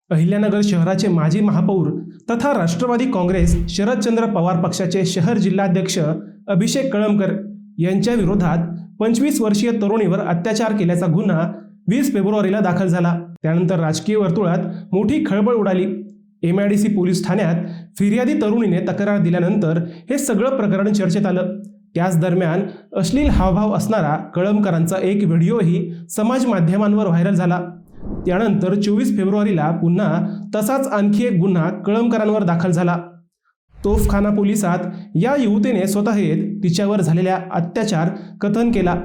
अहिल्यानगर शहराचे माजी महापौर तथा राष्ट्रवादी काँग्रेस शरदचंद्र पवार पक्षाचे शहर जिल्हाध्यक्ष अभिषेक कळमकर यांच्या विरोधात 25 वर्षीय तरुणीवर अत्याचार केल्याचा गुन्हा 20 फेब्रुवारीला दाखल झाला। त्यानंतर राजकीय वर्तुळात मोठी खळबळ उडाली। MIDC पोलीस ठाण्यात फिर्यादी तरुणीने तक्रार दिल्यानंतर हे सगळं प्रकरण चर्चेत आलं। त्याच दरम्यान अश्लील हावभाव असणारा कळमकरांचा एक व्हिडिओही समाज माध्यमांवर व्हायरल झाला। त्यानंतर 24 फेब्रुवारीला पुन्हा तसाच आणखी एक गुन्हा कळमकरांवर दाखल झाला। तोफखाना पोलिसात या युवतीने स्वतः येत तिच्यावर झालेल्या अत्याचार कथन केला,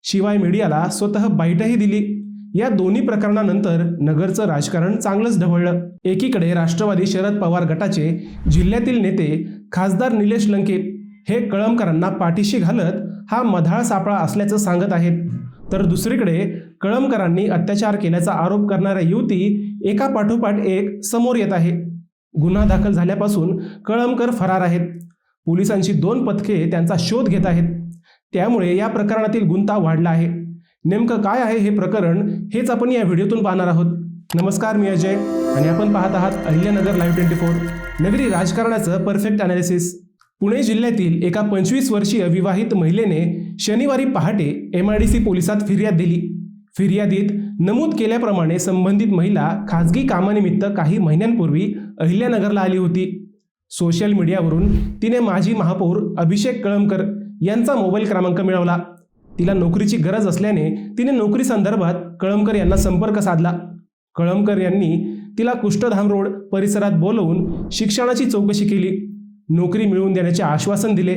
शिवाय मीडियाला स्वतः बाईटही दिली। या दोन्ही प्रकरणानंतर नगरचं राजकारण चांगलंच ढवळलं। एकीकडे राष्ट्रवादी शरद पवार गटाचे जिल्ह्यातील नेते खासदार निलेश लंके हे कळमकरांना पाठीशी घालत हा मधाळ सापळा असल्याचं सांगत आहेत, तर दुसरीकडे कळमकरांनी अत्याचार केल्याचा आरोप करणाऱ्या युवती एका पाठोपाठ एक समोर येत आहे। गुन्हा दाखल झाल्यापासून कळमकर फरार आहेत। पोलिसांची 2 पथके त्यांचा शोध घेत आहेत। त्यामुळे या प्रकरणातील गुंता वाढला आहे। नेमकं काय आहे हे प्रकरण हेच आपण या व्हिडिओतून पाहणार आहोत। नमस्कार, मी अजय आणि आपण पाहत आहात अहिल्यानगर लाईव्ह 24, नगरी राजकारणाचं परफेक्ट ॲनालिसिस। पुणे जिल्ह्यातील एका 25 वर्षीय विवाहित महिलेने शनिवारी पहाटे MIDC पोलिसात फिर्याद दिली। फिर्यादीत नमूद केल्याप्रमाणे संबंधित महिला खाजगी कामानिमित्त काही महिन्यांपूर्वी अहिल्यानगरला आली होती। सोशल मीडियावरून तिने माजी महापौर अभिषेक कळमकर यांचा मोबाईल क्रमांक मिळवला। तिला नोकरीची गरज असल्याने तिने नोकरी संदर्भात कळमकर यांना संपर्क साधला। कळमकर यांनी तिला कुष्ठधाम रोड परिसरात बोलवून शिक्षणाची चौकशी केली, नोकरी मिळवून देण्याचे आश्वासन दिले।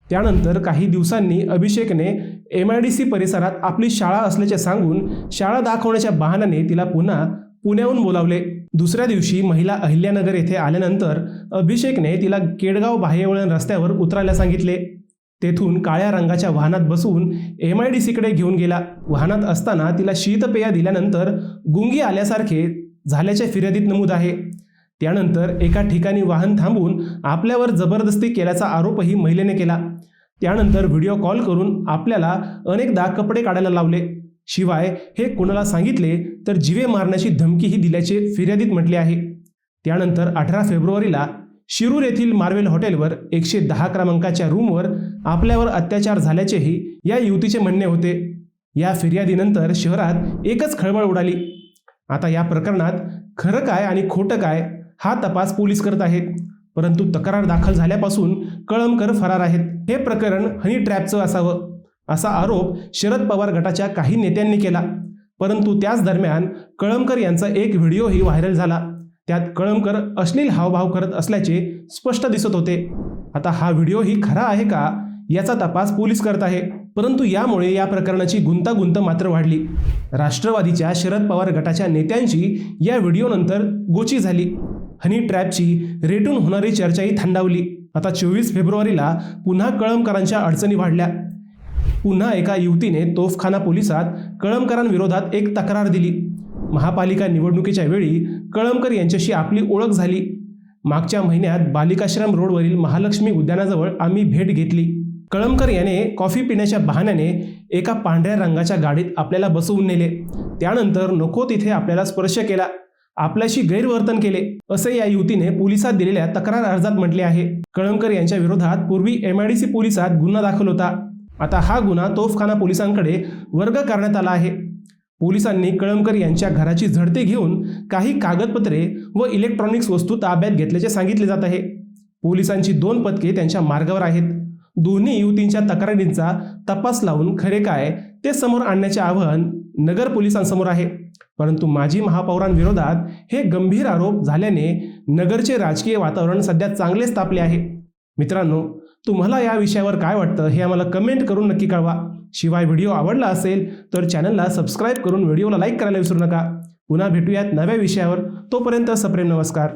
त्यानंतर काही दिवसांनी अभिषेकने MIDC परिसरात आपली शाळा असल्याचे सांगून शाळा दाखवण्याच्या बहाण्याने तिला पुन्हा पुण्याहून बोलावले। दुसऱ्या दिवशी महिला अहिल्यानगर येथे आल्यानंतर अभिषेकने तिला केडगाव बाह्यवळण रस्त्यावर उतरायला सांगितले। तेथून काळ्या रंगाच्या वाहनात बसवून MIDCकडे घेऊन गेला। वाहनात असताना तिला शीतपेय दिल्यानंतर गुंगी आल्यासारखे झाल्याच्या फिर्यादीत नमूद आहे। त्यानंतर एका ठिकाणी वाहन थांबवून आपल्यावर जबरदस्ती केल्याचा आरोपही महिलेने केला। त्यानंतर व्हिडिओ कॉल करून आपल्याला अनेकदा कपडे काढायला लावले, शिवाय हे कोणाला सांगितले तर जीवे मारण्याची धमकीही दिल्याचे फिर्यादीत म्हटले आहे। त्यानंतर 18 फेब्रुवारीला शिरूर येथील मार्वेल हॉटेलवर 110 क्रमांकाच्या रूमवर आपल्यावर अत्याचार झाल्याचेही या युवतीचे म्हणणे होते। या फिर्यादीनंतर शहरात एकच खळबळ उडाली। आता या प्रकरणात खरं काय आणि खोटं काय हा तपास पोलीस करत आहेत, परंतु तक्रार दाखल झाल्यापासून कळमकर फरार आहेत। हे प्रकरण हनी ट्रॅपचं असावं असा आरोप शरद पवार गटाच्या काही नेत्यांनी केला, परंतु त्याच दरम्यान कळमकर यांचा एक व्हिडिओही व्हायरल झाला। त्यात कळमकर अश्लील हावभाव करत असल्याचे स्पष्ट दिसत होते। आता हा व्हिडिओही खरा आहे का याचा तपास पोलीस करत आहे, परंतु यामुळे या प्रकरणाची गुंतागुंत मात्र वाढली। राष्ट्रवादीच्या शरद पवार गटाच्या नेत्यांची या व्हिडिओनंतर गोची झाली। हनी ट्रॅपची रेटून होणारी चर्चाही थंडावली। आता 24 फेब्रुवारीला पुन्हा कळमकरांच्या अडचणी वाढल्या। पुन्हा एका युवतीने तोफखाना पोलिसात कळमकरांविरोधात एक तक्रार दिली। महापालिका निवडणुकीच्या वेळी कळमकर यांच्याशी आपली ओळख झाली। मागच्या महिन्यात बालिकाश्रम रोडवरील महालक्ष्मी उद्यानाजवळ आम्ही भेट घेतली। कळमकर याने कॉफी पिण्याच्या बहाण्याने एका पांढऱ्या रंगाच्या गाडीत आपल्याला बसवून नेले। त्यानंतर नको तिथे आपल्याला स्पर्श केला, आपल्याशी गैरवर्तन केले, असे या युवतीने पोलिसात दिलेल्या तक्रार अर्जात म्हटले आहे। कळमकर यांच्या विरोधात पूर्वी MIDC पोलिसात गुन्हा दाखल होता। आता हा गुन्हा तोफखाना पोलिसांकडे वर्ग करण्यात आला आहे। पोलिसांनी कळमकर यांच्या घराची झडती घेऊन काही कागदपत्रे व इलेक्ट्रॉनिक्स वस्तू ताब्यात घेतल्याचे सांगितले जात आहे। पोलिसांची 2 पथके त्यांच्या मार्गावर आहेत। दोन्ही युवतींच्या तक्रारींचा तपास लावून खरे काय ते समोर आणण्याचे आव्हान नगर पोलिसांसमोर आहे, परंतु माजी महापौरांविरोधात हे गंभीर आरोप झाल्याने नगरचे राजकीय वातावरण सध्या चांगलेच तापले आहे। मित्रांनो, तुम्हाला या विषयावर काय वाटतं हे आम्हाला कमेंट करून नक्की कळवा। शिवाय व्हिडिओ आवडला असेल तर चॅनलला सबस्क्राईब करून व्हिडिओला लाईक करायला विसरू नका। पुन्हा भेटूयात नव्या विषयावर, तोपर्यंत सप्रेम नमस्कार।